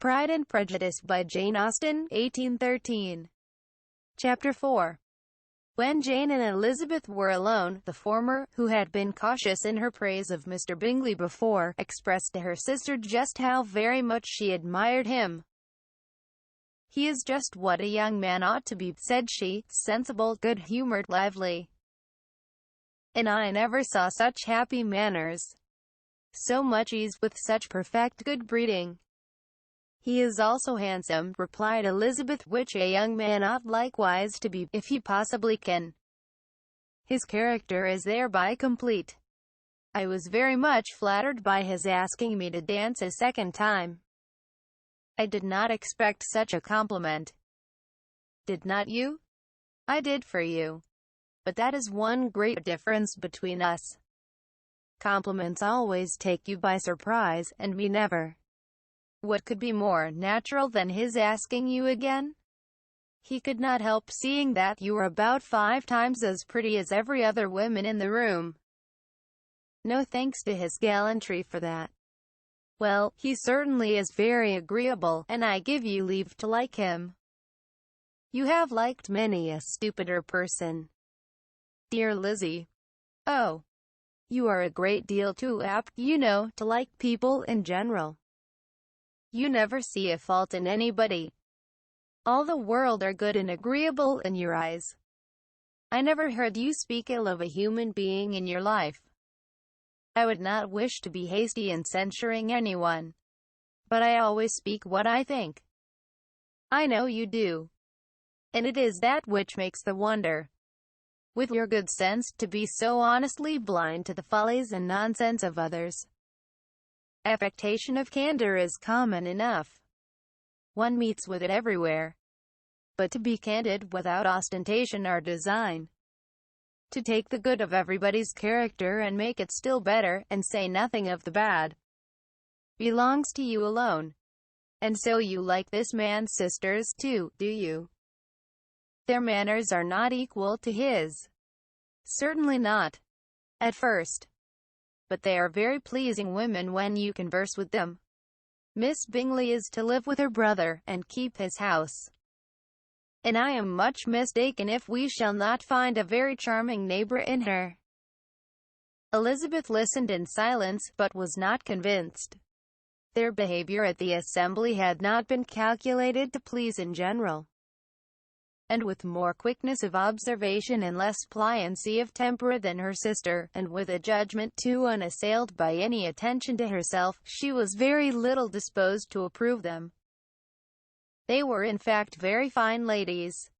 Pride and Prejudice by Jane Austen, 1813. Chapter 4. When Jane and Elizabeth were alone, the former, who had been cautious in her praise of Mr. Bingley before, expressed to her sister just how very much she admired him. "He is just what a young man ought to be," said she, "sensible, good-humoured, lively. And I never saw such happy manners, so much ease, with such perfect good breeding." "He is also handsome," replied Elizabeth, "which a young man ought likewise to be, if he possibly can. His character is thereby complete. I was very much flattered by his asking me to dance a second time. I did not expect such a compliment. Did not you?" "I did, for you. But that is one great difference between us. Compliments always take you by surprise, and me never. What could be more natural than his asking you again? He could not help seeing that you were about 5 times as pretty as every other woman in the room. No thanks to his gallantry for that. Well, he certainly is very agreeable, and I give you leave to like him. You have liked many a stupider person, dear Lizzie. Oh, you are a great deal too apt, you know, to like people in general. You never see a fault in anybody. All the world are good and agreeable in your eyes. I never heard you speak ill of a human being in your life. I would not wish to be hasty in censuring anyone, but I always speak what I think. I know you do, and it is that which makes the wonder, with your good sense, to be so honestly blind to the follies and nonsense of others. Affectation of candor is common enough. One meets with it everywhere. But to be candid without ostentation or design, to take the good of everybody's character and make it still better, and say nothing of the bad, belongs to you alone. And so you like this man's sisters, too, do you? Their manners are not equal to his. Certainly not, at first. But they are very pleasing women when you converse with them. Miss Bingley is to live with her brother, and keep his house. And I am much mistaken if we shall not find a very charming neighbour in her." Elizabeth listened in silence, but was not convinced. Their behaviour at the assembly had not been calculated to please in general. And with more quickness of observation and less pliancy of temper than her sister, and with a judgment too unassailed by any attention to herself, she was very little disposed to approve them. They were in fact very fine ladies,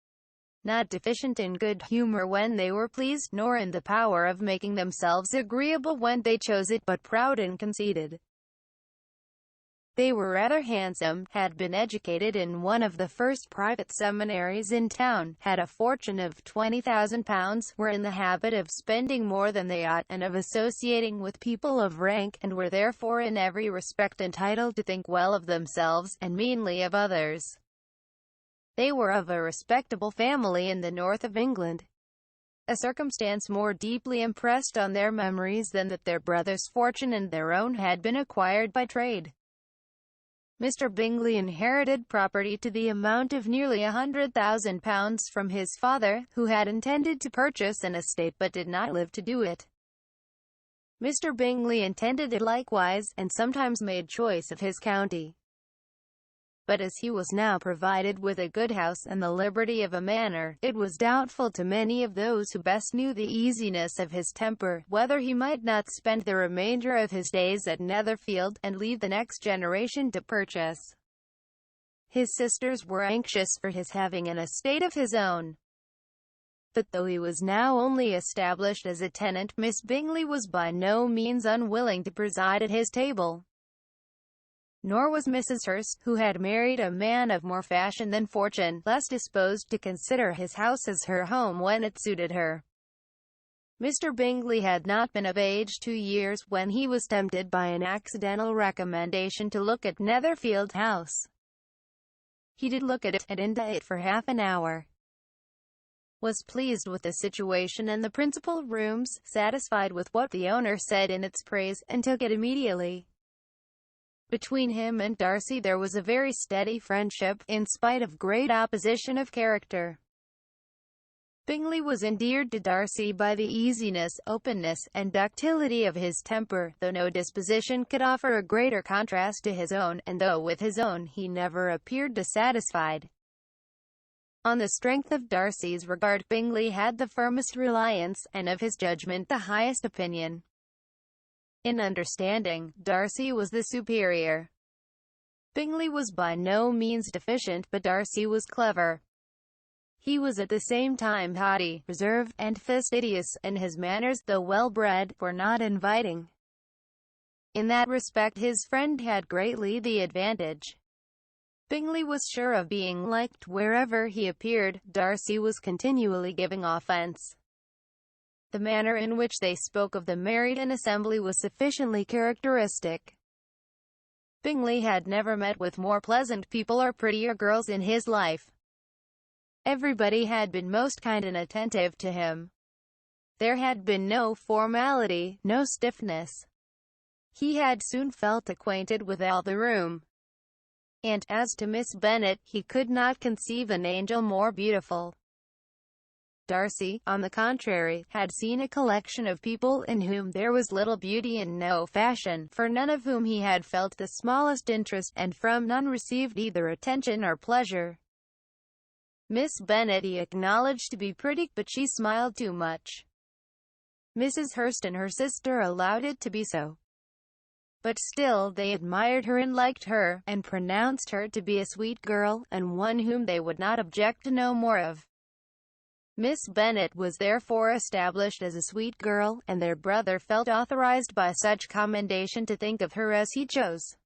not deficient in good humour when they were pleased, nor in the power of making themselves agreeable when they chose it, but proud and conceited. They were rather handsome, had been educated in one of the first private seminaries in town, had a fortune of £20,000, were in the habit of spending more than they ought, and of associating with people of rank, and were therefore in every respect entitled to think well of themselves, and meanly of others. They were of a respectable family in the north of England, a circumstance more deeply impressed on their memories than that their brother's fortune and their own had been acquired by trade. Mr. Bingley inherited property to the amount of nearly £100,000 from his father, who had intended to purchase an estate but did not live to do it. Mr. Bingley intended it likewise, and sometimes made choice of his county. But as he was now provided with a good house and the liberty of a manor, it was doubtful to many of those who best knew the easiness of his temper, whether he might not spend the remainder of his days at Netherfield, and leave the next generation to purchase. His sisters were anxious for his having an estate of his own. But though he was now only established as a tenant, Miss Bingley was by no means unwilling to preside at his table. Nor was Mrs. Hurst, who had married a man of more fashion than fortune, less disposed to consider his house as her home when it suited her. Mr. Bingley had not been of age 2 years, when he was tempted by an accidental recommendation to look at Netherfield House. He did look at it, and into it for half an hour. Was pleased with the situation and the principal rooms, satisfied with what the owner said in its praise, and took it immediately. Between him and Darcy there was a very steady friendship, in spite of great opposition of character. Bingley was endeared to Darcy by the easiness, openness, and ductility of his temper, though no disposition could offer a greater contrast to his own, and though with his own he never appeared dissatisfied. On the strength of Darcy's regard, Bingley had the firmest reliance, and of his judgment the highest opinion. In understanding, Darcy was the superior. Bingley was by no means deficient, but Darcy was clever. He was at the same time haughty, reserved, and fastidious, and his manners, though well-bred, were not inviting. In that respect his friend had greatly the advantage. Bingley was sure of being liked wherever he appeared. Darcy was continually giving offence. The manner in which they spoke of the married in assembly was sufficiently characteristic. Bingley had never met with more pleasant people or prettier girls in his life. Everybody had been most kind and attentive to him. There had been no formality, no stiffness. He had soon felt acquainted with all the room. And, as to Miss Bennet, he could not conceive an angel more beautiful. Darcy, on the contrary, had seen a collection of people in whom there was little beauty and no fashion, for none of whom he had felt the smallest interest, and from none received either attention or pleasure. Miss Bennet he acknowledged to be pretty, but she smiled too much. Mrs. Hurst and her sister allowed it to be so. But still they admired her and liked her, and pronounced her to be a sweet girl, and one whom they would not object to know more of. Miss Bennet was therefore established as a sweet girl, and their brother felt authorized by such commendation to think of her as he chose.